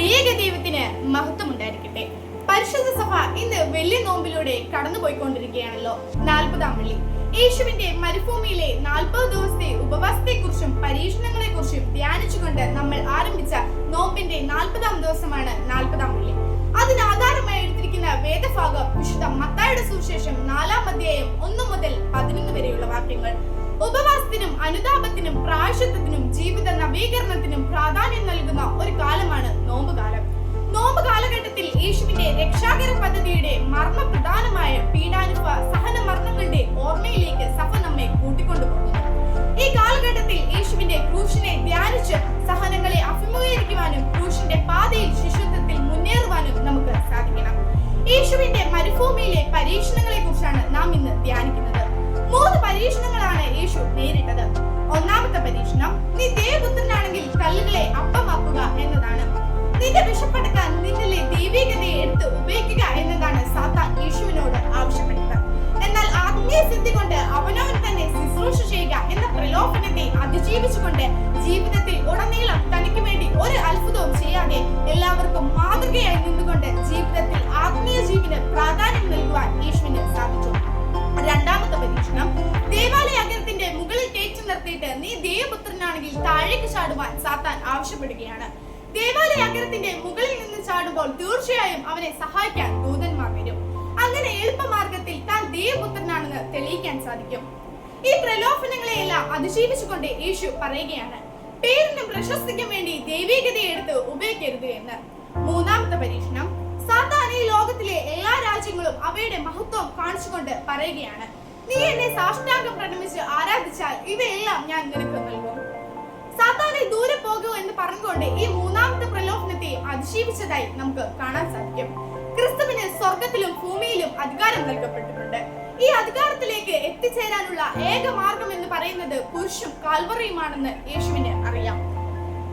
ത്രിയേക ദൈവത്തിന് മഹത്വം ഉണ്ടായിരിക്കട്ടെ. പരിശുദ്ധ സഭ ഇന്ന് വലിയ നോമ്പിലൂടെ കടന്നുപോയിക്കൊണ്ടിരിക്കുകയാണല്ലോ. 40-ാം വെള്ളി യേശുവിന്റെ മരുഭൂമിയിലെ 40 ദിവസത്തെ ഉപവാസത്തെ കുറിച്ചും പരീക്ഷണങ്ങളെ കുറിച്ചും ധ്യാനിച്ചുകൊണ്ട് നമ്മൾ ആരംഭിച്ച നോമ്പിന്റെ 40-ാം ദിവസമാണ് 40-ാം വെള്ളി. അതിനാധാരമായി എടുത്തിരിക്കുന്ന വേദഭാഗം വിശുദ്ധ മത്തായിയുടെ സുവിശേഷം 4-ാം അധ്യായം 1 മുതൽ 11 വരെയുള്ള വാക്യങ്ങൾ. ഉപവാസത്തിനും അനുതാപത്തിനും പ്രായശ്ചിത്തത്തിനും ജീവിത നവീകരണത്തിനും പ്രാധാന്യം നൽകുന്ന ഒരു കാലമാണ് നോമ്പ് കാലം. നോമ്പ് കാലഘട്ടത്തിൽ യേശുവിന്റെ രക്ഷാകര പദ്ധതിയുടെ മർമ്മപ്രധാനമായ പീഡാനുഭവ സഹന മരണങ്ങളുടെ ഓർമ്മയിലേക്ക് സഭ നമ്മെ കൂട്ടിക്കൊണ്ടുപോകുന്നു. ഈ കാലഘട്ടത്തിൽ യേശുവിന്റെ ക്രൂശിനെ ധ്യാനിച്ച് സഹനങ്ങളെ അഭിമുഖീകരിക്കുവാനും ക്രൂശിന്റെ പാതയിൽ ശിശുത്വത്തിൽ മുന്നേറുവാനും നമുക്ക് സാധിക്കണം. യേശുവിന്റെ മരുഭൂമിയിലെ പരീക്ഷണങ്ങളെ കുറിച്ചാണ് നാം ഇന്ന് ധ്യാനിക്കുന്നത്. 3 പരീക്ഷണങ്ങളാണ് യേശു നേരിട്ടത്. ഒന്നാമത്തെ പരീക്ഷണം, നീ ദൈവപുത്രനാണെങ്കിൽ കല്ലുകളെ അപ്പമാക്കുക എന്നതാണ്. നിന്റെ വിശപ്പടക്കാൻ നിന്നിലെ ദൈവികതയെ എടുത്ത് ഉപയോഗിക്കുക എന്നതാണ് സാത്താൻ യേശുവിനോട് ആവശ്യപ്പെട്ടത്. എന്നാൽ ആത്മീയ സിദ്ധി കൊണ്ട് അവനവൻ തന്നെ ശുശ്രൂഷ ചെയ്യുക എന്ന പ്രലോഭനത്തെ അതിജീവിച്ചുകൊണ്ട് ജീവിതത്തിൽ ഉടനീളം തനിക്ക് വേണ്ടി ഒരു അത്ഭുതവും ചെയ്യാതെ എല്ലാവർക്കും മാതൃകയായി നിന്നുകൊണ്ട് ജീവിതത്തിൽ ആത്മീയ ജീവന് പ്രാധാന്യം നൽകുവാൻ യേശുവിന് സാധിച്ചു. രണ്ടാമത്തെ പരീക്ഷണം, ദേവാലയ അഗ്രത്തിന്റെ മുകളിൽ കയറ്റി നിർത്തിയിട്ട് നീ ദൈവപുത്രനാണെങ്കിൽ താഴേക്ക് ചാടുവാൻ സാത്താൻ ആവശ്യപ്പെടുകയാണ്. ദേവാലയ അഗ്രത്തിന്റെ മുകളിൽ നിന്ന് ചാടുമ്പോൾ തീർച്ചയായും അവനെ സഹായിക്കാൻ ദൂതന്മാർ വരും. അങ്ങനെ എളുപ്പമാർഗത്തിൽ താൻ ദൈവപുത്രനാണെന്ന് തെളിയിക്കാൻ സാധിക്കും. ഈ പ്രലോഭനങ്ങളെയെല്ലാം അതിജീവിച്ചുകൊണ്ട് യേശു പറയുകയാണ്, പേരിനും പ്രശസ്തിക്കും വേണ്ടി ദൈവികതയെ എടുത്ത് ഉപയോഗിക്കരുത് എന്ന്. മൂന്നാമത്തെ പരീക്ഷണം, സാത്താൻ ഈ ലോകത്തിലെ എല്ലാ രാജ്യങ്ങളും അവയുടെ മഹത്വം കാണിച്ചുകൊണ്ട് പറയുകയാണ്, നീ എന്നെ സാഷ്ടാംഗം പ്രണമിച്ച് ആരാധിച്ചാൽ ഇവയെല്ലാം ഞാൻ നിനക്ക് നൽകും. സാത്താനെ ദൂരെ പോകൂ എന്ന് പറഞ്ഞുകൊണ്ട് ഈ മൂന്നാമത്തെ പ്രലോഭനത്തെ അതിജീവിച്ചതായി നമുക്ക് കാണാൻ സാധിക്കും. ക്രിസ്തുവിന് സ്വർഗത്തിലും ഭൂമിയിലും അധികാരം നൽകപ്പെട്ടിട്ടുണ്ട്. ഈ അധികാരത്തിലേക്ക് എത്തിച്ചേരാനുള്ള ഏക മാർഗം എന്ന് പറയുന്നത് കുരിശും കാൽവറിയുമാണെന്ന് യേശുവിന് അറിയാം.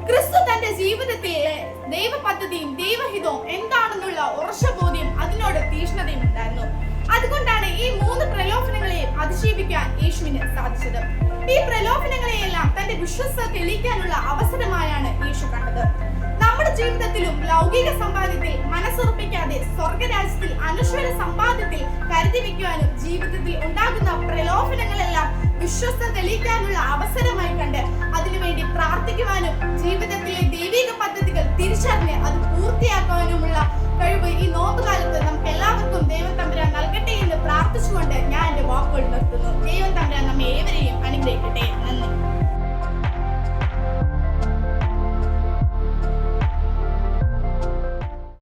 ക്രിസ്തു തന്റെ ജീവിതത്തിലെ ദൈവ പദ്ധതിയും ദൈവഹിതവും എന്താണെന്നുള്ള ഉറച്ച ബോധ്യം അതിനോട് തീഷ്ണതയും ഉണ്ടായിരുന്നു. അതുകൊണ്ടാണ് ഈ 3 പ്രലോഭനങ്ങളെയും അതിജീവിക്കാൻ യേശുവിന് സാധിച്ചത്. ഈ പ്രലോഭനങ്ങളെയെല്ലാം തന്റെ വിശ്വസ്തത തെളിയിക്കാനുള്ള അവസരമായാണ് യേശു കണ്ടത്. നമ്മുടെ ജീവിതത്തിലും ലൗകിക സമ്പാദ്യത്തിൽ മനസ്സുറപ്പിക്കാതെ സ്വർഗരാജ്യത്തിൽ അനശ്വര സമ്പാദ്യത്തിൽ കരുതി വെക്കുവാനും ജീവിതത്തിൽ ഉണ്ടാകുന്ന പ്രലോഭനങ്ങളെല്ലാം വിശ്വസ്തത തെളിയിക്കാനുള്ള അവസരമായി കണ്ട്